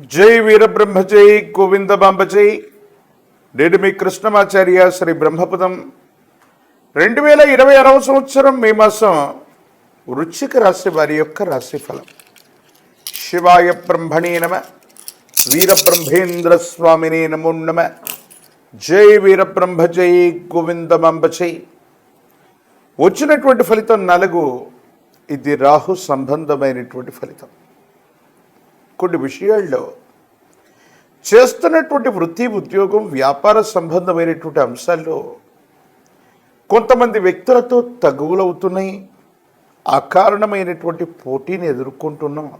జై వీరబ్రహ్మ జై గోవిందబాంబ జై. నేను మీ కృష్ణమాచార్య. శ్రీ బ్రహ్మపదం 2026 సంవత్సరం మే మాసం వృశ్చిక రాశి వారి యొక్క రాశిఫలం. శివాయ బ్రహ్మణే నమ. వీరబ్రహ్మేంద్ర స్వామినే నమో నమ. జై వీరబ్రహ్మ జై గోవిందబాంబ జై. వచ్చినటువంటి ఫలితం 4. ఇది రాహు సంబంధమైనటువంటి ఫలితం. కొన్ని విషయాల్లో చేస్తున్నటువంటి వృత్తి, ఉద్యోగం, వ్యాపార సంబంధమైనటువంటి అంశాల్లో కొంతమంది వ్యక్తులతో తగువులవుతున్నాయి. అకారణమైనటువంటి పోటీని ఎదుర్కొంటున్నాం.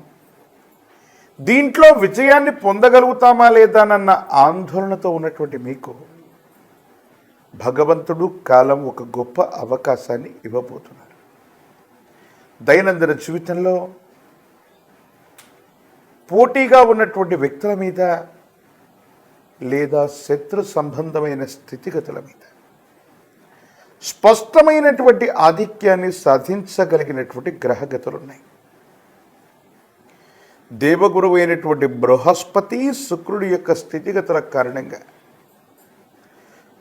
దీంట్లో విజయాన్ని పొందగలుగుతామా లేదానన్న ఆందోళనతో ఉన్నటువంటి మీకు భగవంతుడు కాలం ఒక గొప్ప అవకాశాన్ని ఇవ్వబోతున్నారు. దైనందిన జీవితంలో పోటీగా ఉన్నటువంటి వ్యక్తుల మీద లేదా శత్రు సంబంధమైన స్థితిగతుల మీద స్పష్టమైనటువంటి ఆధిక్యాన్ని సాధించగలిగినటువంటి గ్రహగతులున్నాయి. దేవగురువు అయినటువంటి బృహస్పతి, శుక్రుడి యొక్క స్థితిగతుల కారణంగా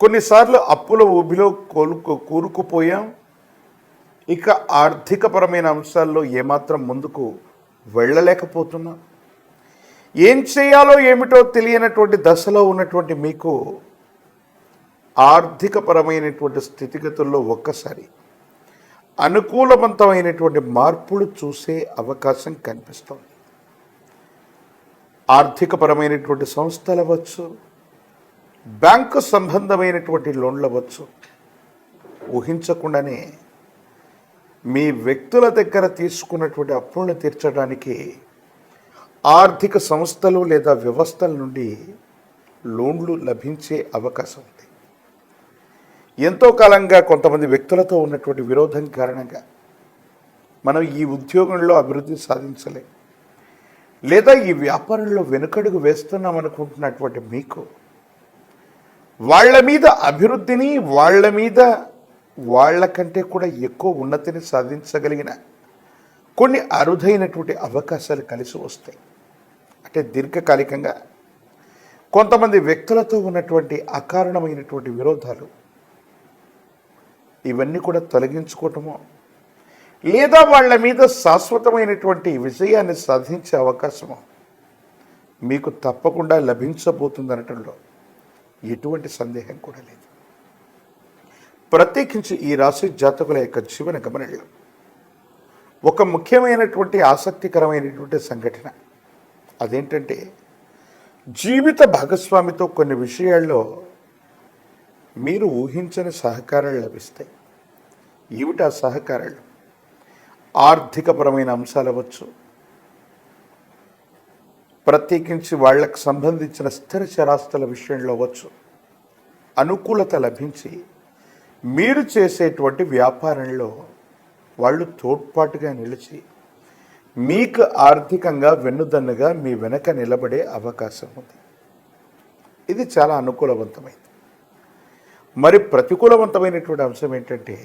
కొన్నిసార్లు అప్పుల ఊబిలో కూరుకుపోయాం. ఇక ఆర్థికపరమైన అంశాల్లో ఏమాత్రం ముందుకు వెళ్ళలేకపోతున్నాం. ఏం చేయాలో ఏమిటో తెలియనటువంటి దశలో ఉన్నటువంటి మీకు ఆర్థికపరమైనటువంటి స్థితిగతుల్లో ఒక్కసారి అనుకూలవంతమైనటువంటి మార్పులు చూసే అవకాశం కనిపిస్తుంది. ఆర్థికపరమైనటువంటి సంస్థలు అవ్వచ్చు, బ్యాంకు సంబంధమైనటువంటి లోన్లు అవ్వచ్చు, ఊహించకుండానే మీ వ్యక్తుల దగ్గర తీసుకున్నటువంటి అప్పులను తీర్చడానికి ఆర్థిక సంస్థలు లేదా వ్యవస్థల నుండి లోన్లు లభించే అవకాశం ఉంది. ఎంతో కాలంగా కొంతమంది వ్యక్తులతో ఉన్నటువంటి విరోధం కారణంగా మనం ఈ ఉద్యోగంలో అభివృద్ధి సాధించలేం, లేదా ఈ వ్యాపారంలో వెనుకడుగు వేస్తున్నాం అనుకుంటున్నటువంటి మీకు వాళ్ళ మీద అభివృద్ధిని, వాళ్ళకంటే కూడా ఎక్కువ ఉన్నతిని సాధించగలిగిన కొన్ని అరుదైనటువంటి అవకాశాలు కలిసి వస్తాయి. అంటే దీర్ఘకాలికంగా కొంతమంది వ్యక్తులతో ఉన్నటువంటి అకారణమైనటువంటి విరోధాలు ఇవన్నీ కూడా తొలగించుకోవటమో, లేదా వాళ్ళ మీద శాశ్వతమైనటువంటి విజయాన్ని సాధించే అవకాశమో మీకు తప్పకుండా లభించబోతుందనటంలో ఎటువంటి సందేహం కూడా లేదు. ప్రత్యేకించి ఈ రాశి జాతకుల యొక్క జీవన గమనంలో ఒక ముఖ్యమైనటువంటి ఆసక్తికరమైనటువంటి సంఘటన అదేంటంటే, జీవిత భాగస్వామితో కొన్ని విషయాల్లో మీరు ఊహించని సహకారాలు లభిస్తాయి. ఏమిటి ఆ సహకారాలు? ఆర్థికపరమైన అంశాలు అవ్వచ్చు, ప్రత్యేకించి వాళ్లకు సంబంధించిన స్థిర చరాస్తుల విషయంలో అవ్వచ్చు. అనుకూలత లభించి మీరు చేసేటువంటి వ్యాపారంలో వాళ్ళు తోడ్పాటుగా నిలిచి మీకు ఆర్థికంగా వెన్నుదన్నుగా మీ వెనక నిలబడే అవకాశం ఉంది. ఇది చాలా అనుకూలవంతమైంది. మరి ప్రతికూలవంతమైనటువంటి అంశం ఏంటంటే,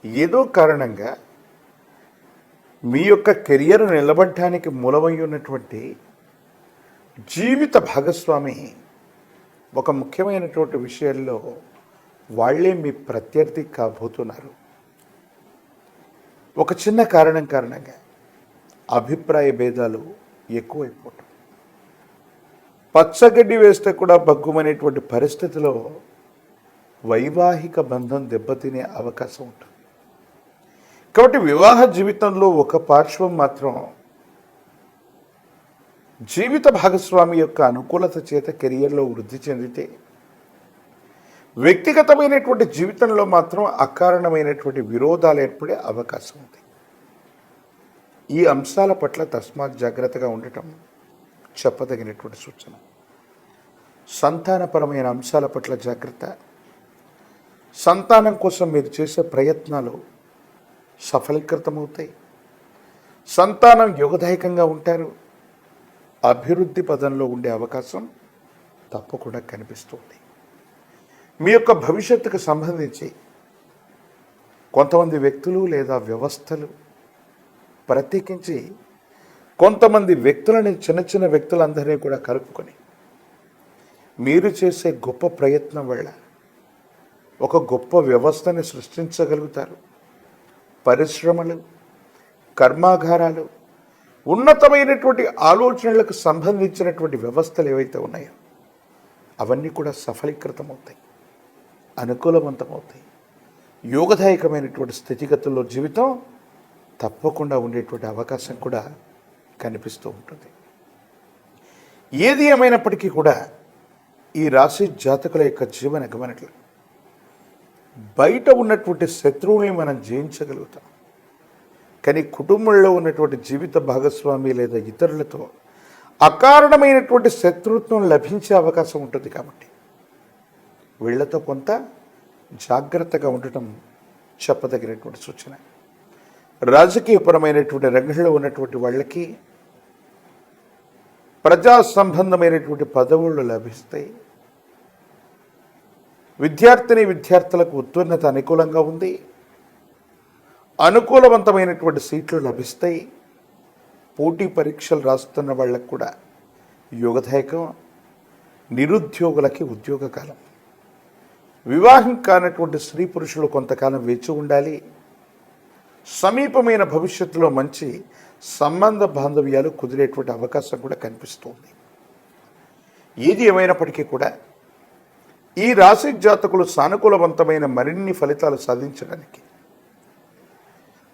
ఏదో కారణంగా మీ యొక్క కెరియర్ నిలబడటానికి మూలమై ఉన్నటువంటి జీవిత భాగస్వామి ఒక ముఖ్యమైనటువంటి విషయాల్లో వాళ్ళే మీ ప్రత్యర్థి కాబోతున్నారు. ఒక చిన్న కారణంగా అభిప్రాయ భేదాలు ఎక్కువైపోవటం, పచ్చగడ్డి వేస్తే కూడా బగ్గుమనేటువంటి పరిస్థితిలో వైవాహిక బంధం దెబ్బతినే అవకాశం ఉంటుంది. కాబట్టి వివాహ జీవితంలో ఒక పార్శ్వం మాత్రం జీవిత భాగస్వామి యొక్క అనుకూలత చేత కెరియర్లో వృద్ధి చెందితే, వ్యక్తిగతమైనటువంటి జీవితంలో మాత్రం అకారణమైనటువంటి విరోధాలు ఏర్పడే అవకాశం ఉంది. ఈ అంశాల పట్ల తస్మాత్ జాగ్రత్తగా ఉండటం చెప్పదగినటువంటి సూచన. సంతానపరమైన అంశాల పట్ల జాగ్రత్త. సంతానం కోసం మీరు చేసే ప్రయత్నాలు సఫలీకృతమవుతాయి. సంతానం యోగదాయకంగా ఉంటారు. అభివృద్ధి పదంలో ఉండే అవకాశం తప్పకుండా కనిపిస్తుంది. మీ యొక్క భవిష్యత్తుకు సంబంధించి కొంతమంది వ్యక్తులు లేదా వ్యవస్థలు ప్రత్యేకించి కొంతమంది వ్యక్తులని, చిన్న చిన్న వ్యక్తులందరినీ కూడా కలుపుకొని మీరు చేసే గొప్ప ప్రయత్నం వల్ల ఒక గొప్ప వ్యవస్థని సృష్టించగలుగుతారు. పరిశ్రమలు, కర్మాగారాలు, ఉన్నతమైనటువంటి ఆలోచనలకు సంబంధించినటువంటి వ్యవస్థలు ఏవైతే ఉన్నాయో అవన్నీ కూడా సఫలీకృతమవుతాయి, అనుకూలవంతమవుతాయి. యోగదాయకమైనటువంటి స్థితిగతుల్లో జీవితం తప్పకుండా ఉండేటువంటి అవకాశం కూడా కనిపిస్తూ ఉంటుంది. ఏది ఏమైనప్పటికీ కూడా ఈ రాశి జాతకుల యొక్క జీవన గమనట్లు బయట ఉన్నటువంటి శత్రువుల్ని మనం జయించగలుగుతాం, కానీ కుటుంబంలో ఉన్నటువంటి జీవిత భాగస్వామి లేదా ఇతరులతో అకారణమైనటువంటి శత్రుత్వం లభించే అవకాశం ఉంటుంది. కాబట్టి వీళ్లతో కొంత జాగ్రత్తగా ఉండటం చెప్పదగినటువంటి సూచన. రాజకీయపరమైనటువంటి రంగంలో ఉన్నటువంటి వాళ్ళకి ప్రజా సంబంధమైనటువంటి పదవులు లభిస్తాయి. విద్యార్థులకు ఉత్తీర్ణత అనుకూలంగా ఉంది. అనుకూలవంతమైనటువంటి సీట్లు లభిస్తాయి. పోటీ పరీక్షలు రాస్తున్న వాళ్ళకు కూడా యోగదాయకం. నిరుద్యోగులకి ఉద్యోగ కాలం. వివాహం కానటువంటి స్త్రీ పురుషులు కొంతకాలం వేచి ఉండాలి. సమీపమైన భవిష్యత్తులో మంచి సంబంధ బాంధవ్యాలు కుదిరేటువంటి అవకాశం కూడా కనిపిస్తుంది. ఏది ఏమైనప్పటికీ కూడా ఈ రాశి జాతకులు సానుకూలవంతమైన మరిన్ని ఫలితాలు సాధించడానికి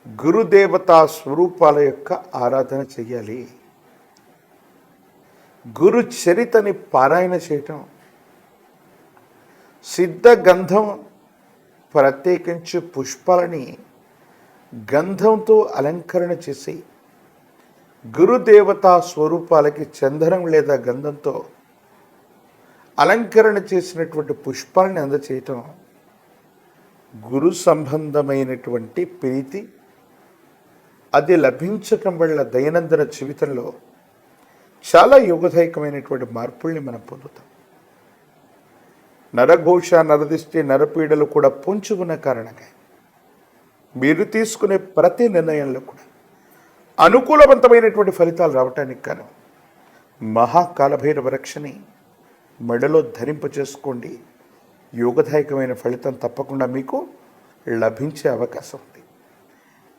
గురుదేవతా స్వరూపాల యొక్క ఆరాధన చెయ్యాలి. గురు చరితని పారాయణ చేయటం, సిద్ధ గంధం ప్రత్యేకించి పుష్పాలని గంధంతో అలంకరణ చేసి గురుదేవతా స్వరూపాలకి చందనం లేదా గంధంతో అలంకరణ చేసినటువంటి పుష్పాలని అందచేయటం గురు సంబంధమైనటువంటి ప్రీతి అది లభించటం వల్ల దైనందిన జీవితంలో చాలా యోగదాయకమైనటువంటి మార్పుల్ని మనం పొందుతాం. నరఘోష, నరదిష్టి, నరపీడలు కూడా పొంచి ఉన్న కారణంగా మీరు తీసుకునే ప్రతి నిర్ణయంలో కూడా అనుకూలవంతమైనటువంటి ఫలితాలు రావటానికి కాను మహాకాలభైరవ రక్షని మెడలో ధరింపచేసుకోండి. యోగదాయకమైన ఫలితం తప్పకుండా మీకు లభించే అవకాశం ఉంది.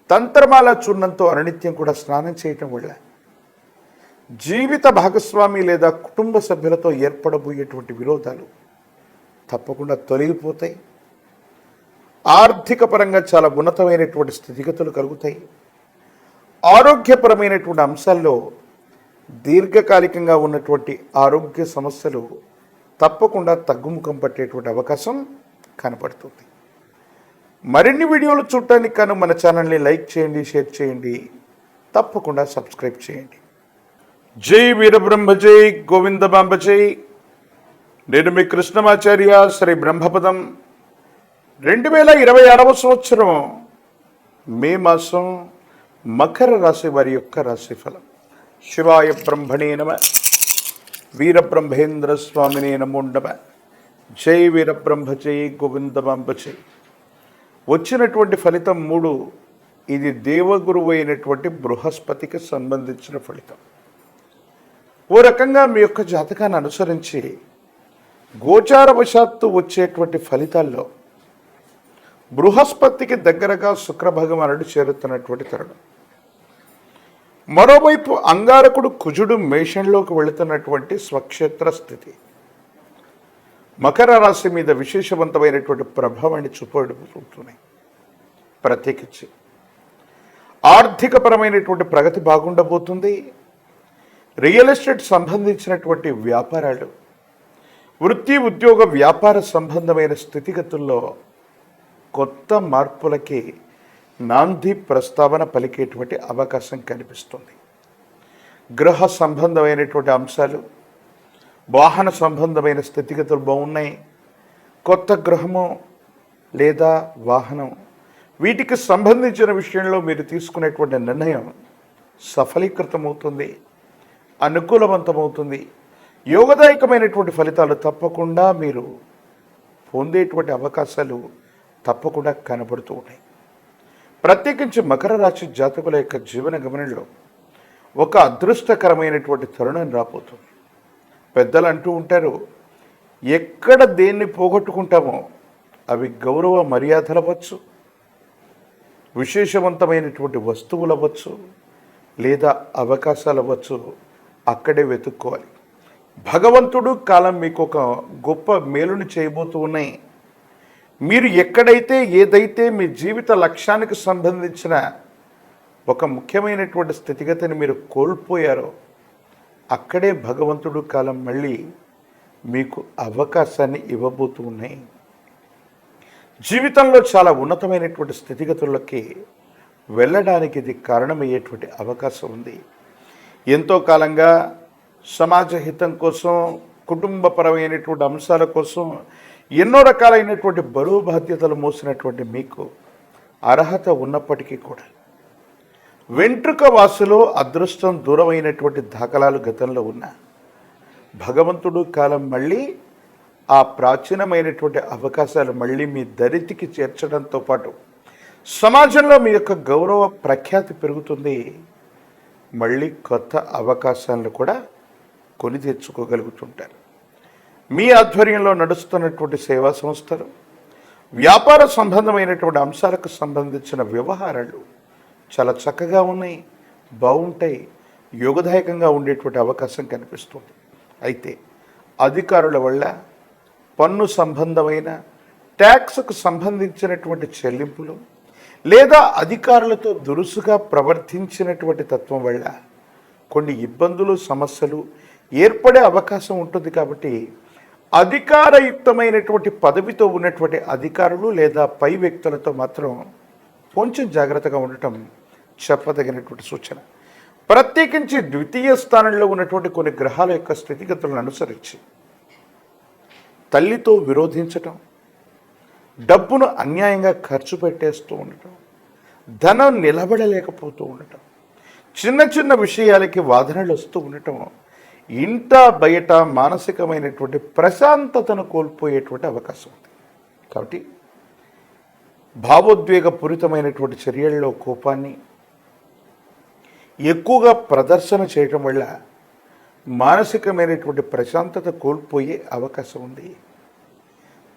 తంత్రమాల చూర్ణంతో అనునిత్యం కూడా స్నానం చేయటం వల్ల జీవిత భాగస్వామి లేదా కుటుంబ సభ్యులతో ఏర్పడబోయేటువంటి విరోధాలు తప్పకుండా తొలగిపోతాయి. ఆర్థిక పరంగా చాలా ఉన్నతమైనటువంటి స్థితిగతులు కలుగుతాయి. ఆరోగ్యపరమైనటువంటి అంశాల్లో దీర్ఘకాలికంగా ఉన్నటువంటి ఆరోగ్య సమస్యలు తప్పకుండా తగ్గుముఖం పట్టేటువంటి అవకాశం కనపడుతుంది. మరిన్ని వీడియోలు చూడటానికి కాను మన ఛానల్ని లైక్ చేయండి, షేర్ చేయండి, తప్పకుండా సబ్స్క్రైబ్ చేయండి. జై వీరబ్రహ్మ జై, గోవిందమాంబ జై. నేను మీ కృష్ణమాచార్య. శ్రీ బ్రహ్మపదం. 2026వ సంవత్సరం మే మాసం మకర రాశి వారి యొక్క రాశిఫలం. శివాయ బ్రహ్మణే నమ. వీరబ్రహ్మేంద్ర స్వామినే నమో నమ. జై వీరబ్రహ్మ జై, గోవిందమాంబ జై. వచ్చినటువంటి ఫలితం 3. ఇది దేవగురువు అయినటువంటి బృహస్పతికి సంబంధించిన ఫలితం. ఓ రకంగా మీ యొక్క జాతకాన్ని అనుసరించి గోచారవశాత్తు వచ్చేటువంటి ఫలితాల్లో బృహస్పతికి దగ్గరగా శుక్రభగవానుడు చేరుతున్నటువంటి తరుణం. మరోవైపు అంగారకుడు కుజుడు మేషంలోకి వెళుతున్నటువంటి స్వక్షేత్ర స్థితి మకర రాశి మీద విశేషవంతమైనటువంటి ప్రభావాన్ని చూపుతున్నాయి. ప్రత్యేకించి ఆర్థికపరమైనటువంటి ప్రగతి బాగుండబోతుంది. రియల్ ఎస్టేట్ సంబంధించినటువంటి వ్యాపారాలు, వృత్తి, ఉద్యోగ, వ్యాపార సంబంధమైన స్థితిగతుల్లో కొత్త మార్పులకి నాంది ప్రస్తావన పలికేటువంటి అవకాశం కనిపిస్తుంది. గృహ సంబంధమైనటువంటి అంశాలు, వాహన సంబంధమైన స్థితిగతులు బాగున్నాయి. కొత్త గృహము లేదా వాహనం, వీటికి సంబంధించిన విషయంలో మీరు తీసుకునేటువంటి నిర్ణయం సఫలీకృతమవుతుంది, అనుకూలవంతమవుతుంది. యోగదాయకమైనటువంటి ఫలితాలు తప్పకుండా మీరు పొందేటువంటి అవకాశాలు తప్పకుండా కనబడుతూ ఉన్నాయి. ప్రత్యేకించి మకర రాశి జాతకుల యొక్క జీవన గమనంలో ఒక అదృష్టకరమైనటువంటి తరుణం రాబోతుంది. పెద్దలు అంటూ ఉంటారు, ఎక్కడ దేన్ని పోగొట్టుకుంటామో అవి గౌరవ మర్యాదలు అవ్వచ్చు, విశేషవంతమైనటువంటి వస్తువులు అవ్వచ్చు, లేదా అవకాశాలు అవ్వచ్చు, అక్కడే వెతుక్కోవాలి. భగవంతుడు కాలం మీకు ఒక గొప్ప మేలుని చేయబోతూ ఉన్నాయి. మీరు ఎక్కడైతే ఏదైతే మీ జీవిత లక్ష్యానికి సంబంధించిన ఒక ముఖ్యమైనటువంటి స్థితిగతిని మీరు కోల్పోయారో అక్కడే భగవంతుడు కాలం మళ్ళీ మీకు అవకాశాన్ని ఇవ్వబోతూ ఉన్నాయి. జీవితంలో చాలా ఉన్నతమైనటువంటి స్థితిగతులకి వెళ్ళడానికి ఇది కారణమయ్యేటువంటి అవకాశం ఉంది. ఎంతో కాలంగా సమాజ హితం కోసం, కుటుంబపరమైనటువంటి అంశాల కోసం ఎన్నో రకాలైనటువంటి బరువు బాధ్యతలు మోసినటువంటి మీకు అర్హత ఉన్నప్పటికీ కూడా వెంట్రుక వాసులో అదృష్టం దూరమైనటువంటి దాఖలాలు గతంలో ఉన్న భగవంతుడు కాలం మళ్ళీ ఆ ప్రాచీనమైనటువంటి అవకాశాలు మళ్ళీ మీ దరితికి చేర్చడంతో పాటు సమాజంలో మీ యొక్క గౌరవ ప్రఖ్యాతి పెరుగుతుంది. మళ్ళీ కొత్త అవకాశాలను కూడా కొని తెచ్చుకోగలుగుతుంటారు. మీ ఆధ్వర్యంలో నడుస్తున్నటువంటి సేవా సంస్థలు, వ్యాపార సంబంధమైనటువంటి అంశాలకు సంబంధించిన వ్యవహారాలు చాలా చక్కగా ఉన్నాయి, బాగుంటాయి, యోగదాయకంగా ఉండేటువంటి అవకాశం కనిపిస్తుంది. అయితే అధికారుల వల్ల పన్ను సంబంధమైన ట్యాక్స్కు సంబంధించినటువంటి చెల్లింపులు లేదా అధికారులతో దురుసుగా ప్రవర్తించినటువంటి తత్వం వల్ల కొన్ని ఇబ్బందులు, సమస్యలు ఏర్పడే అవకాశం ఉంటుంది. కాబట్టి అధికారయుక్తమైనటువంటి పదవితో ఉన్నటువంటి అధికారులు లేదా పై వ్యక్తులతో మాత్రం కొంచెం జాగ్రత్తగా ఉండటం చెప్పదగినటువంటి సూచన. ప్రత్యేకించి ద్వితీయ స్థానంలో ఉన్నటువంటి కొన్ని గ్రహాల యొక్క స్థితిగతులను అనుసరించి తల్లితో విరోధించటం, డబ్బును అన్యాయంగా ఖర్చు పెట్టేస్తూ ఉండటం, ధనం నిలబడలేకపోతూ ఉండటం, చిన్న చిన్న విషయాలకి వాదనలు వస్తూ ఉండటం, ఇంట బయట మానసికమైనటువంటి ప్రశాంతతను కోల్పోయేటువంటి అవకాశం ఉంది. కాబట్టి భావోద్వేగపూరితమైనటువంటి చర్యల్లో కోపాన్ని ఎక్కువగా ప్రదర్శన చేయటం వల్ల మానసికమైనటువంటి ప్రశాంతత కోల్పోయే అవకాశం ఉంది.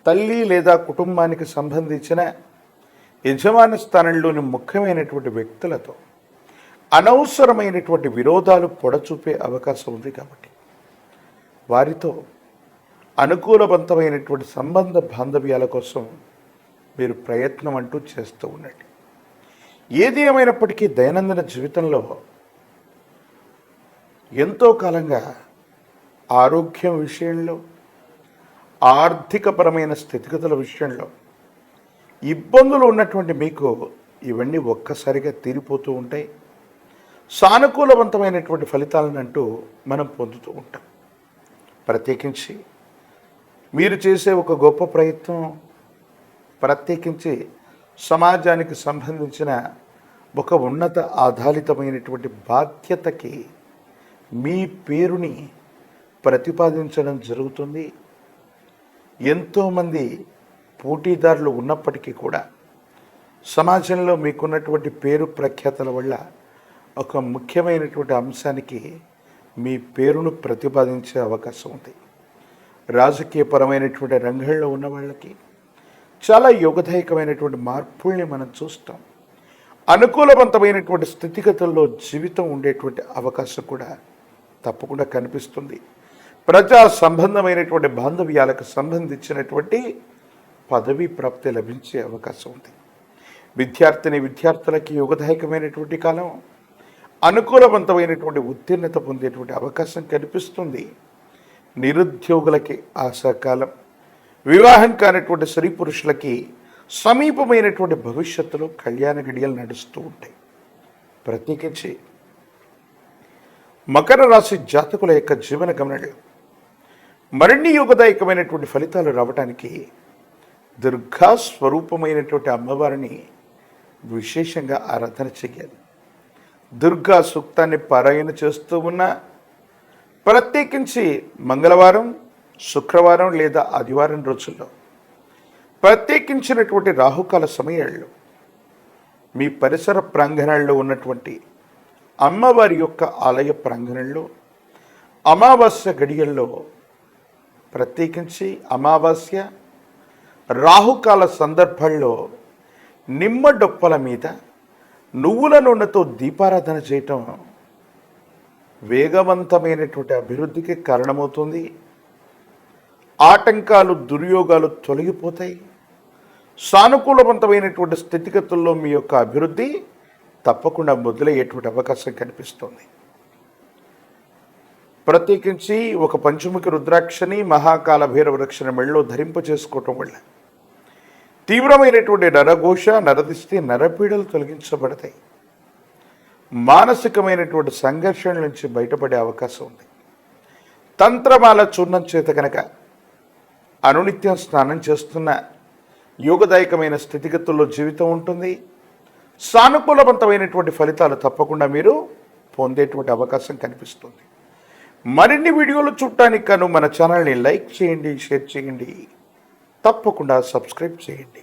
తల్లి లేదా కుటుంబానికి సంబంధించిన యజమాని స్థానంలోని ముఖ్యమైనటువంటి వ్యక్తులతో అనవసరమైనటువంటి విరోధాలు పొడచూపే అవకాశం ఉంది. కాబట్టి వారితో అనుకూలవంతమైనటువంటి సంబంధ బాంధవ్యాల కోసం మీరు ప్రయత్నం అంటూ చేస్తూ ఉండండి. ఏది ఏమైనప్పటికీ దైనందిన జీవితంలో ఎంతో కాలంగా ఆరోగ్యం విషయంలో, ఆర్థికపరమైన స్థితిగతుల విషయంలో ఇబ్బందులు ఉన్నటువంటి మీకు ఇవన్నీ ఒక్కసారిగా తీరిపోతూ ఉంటాయి. సానుకూలవంతమైనటువంటి ఫలితాలను అంటూ మనం పొందుతూ ఉంటాం. ప్రత్యేకించి మీరు చేసే ఒక గొప్ప ప్రయత్నం, ప్రత్యేకించి సమాజానికి సంబంధించిన ఒక ఉన్నత ఆధారితమైనటువంటి బాధ్యతకి మీ పేరుని ప్రతిపాదించడం జరుగుతుంది. ఎంతోమంది పోటీదారులు ఉన్నప్పటికీ కూడా సమాజంలో మీకున్నటువంటి పేరు ప్రఖ్యాతల వల్ల ఒక ముఖ్యమైనటువంటి అంశానికి మీ పేరును ప్రతిపాదించే అవకాశం ఉంది. రాజకీయపరమైనటువంటి రంగంలో ఉన్న వాళ్ళకి చాలా యోగదాయకమైనటువంటి మార్పుల్ని మనం చూస్తాం. అనుకూలవంతమైనటువంటి స్థితిగతుల్లో జీవితం ఉండేటువంటి అవకాశం కూడా తప్పకుండా కనిపిస్తుంది. ప్రజా సంబంధమైనటువంటి బాంధవ్యాలకు సంబంధించినటువంటి పదవీ ప్రాప్తి లభించే అవకాశం ఉంది. విద్యార్థులకి యోగదాయకమైనటువంటి కాలం, అనుకూలవంతమైనటువంటి ఉత్తీర్ణత పొందేటువంటి అవకాశం కనిపిస్తుంది. నిరుద్యోగులకి ఆశాకాలం, వివాహం కానటువంటి స్త్రీ పురుషులకి సమీపమైనటువంటి భవిష్యత్తులో కళ్యాణ గడియలు నడుస్తూ ఉంటాయి. ప్రత్యేకించి మకర రాశి జాతకుల యొక్క జీవన గమనంలో మరిన్ని యోగదాయకమైనటువంటి ఫలితాలు రావడానికి దుర్గా స్వరూపమైనటువంటి అమ్మవారిని విశేషంగా ఆరాధన చేయాలి. దుర్గా సూక్తాన్ని పారాయణ చేస్తూ ఉన్న ప్రత్యేకించి మంగళవారం, శుక్రవారం లేదా ఆదివారం రోజుల్లో ప్రత్యేకించినటువంటి రాహుకాల సమయాల్లో మీ పరిసర ప్రాంగణాల్లో ఉన్నటువంటి అమ్మవారి యొక్క ఆలయ ప్రాంగణంలో అమావాస్య గడియల్లో, ప్రత్యేకించి అమావాస్య రాహుకాల సందర్భాల్లో నిమ్మ డొప్పల మీద నువ్వుల నూనెతో దీపారాధన చేయటం వేగవంతమైనటువంటి అభివృద్ధికి కారణమవుతుంది. ఆటంకాలు, దుర్యోగాలు తొలగిపోతాయి. సానుకూలవంతమైనటువంటి స్థితిగతుల్లో మీ యొక్క అభివృద్ధి తప్పకుండా మొదలయ్యేటువంటి అవకాశం కనిపిస్తుంది. ప్రత్యేకించి ఒక పంచముఖి రుద్రాక్షని మహాకాల భైరవ రక్షణ మెళ్ళలో ధరింప చేసుకోవటం వల్ల తీవ్రమైనటువంటి నరఘోష, నరదిష్టి, నరపీడలు తొలగించబడతాయి. మానసికమైనటువంటి సంఘర్షణ నుంచి బయటపడే అవకాశం ఉంది. తంత్రమాల చూర్ణం చేత కనుక అనునిత్యం స్నానం చేస్తున్న యోగదాయకమైన స్థితిగతుల్లో జీవితం ఉంటుంది. సానుకూలవంతమైనటువంటి ఫలితాలు తప్పకుండా మీరు పొందేటువంటి అవకాశం కనిపిస్తుంది. మరిన్ని వీడియోలు చూడటానికి గాను మన ఛానల్ని లైక్ చేయండి, షేర్ చేయండి, తప్పకుండా సబ్స్క్రైబ్ చేయండి.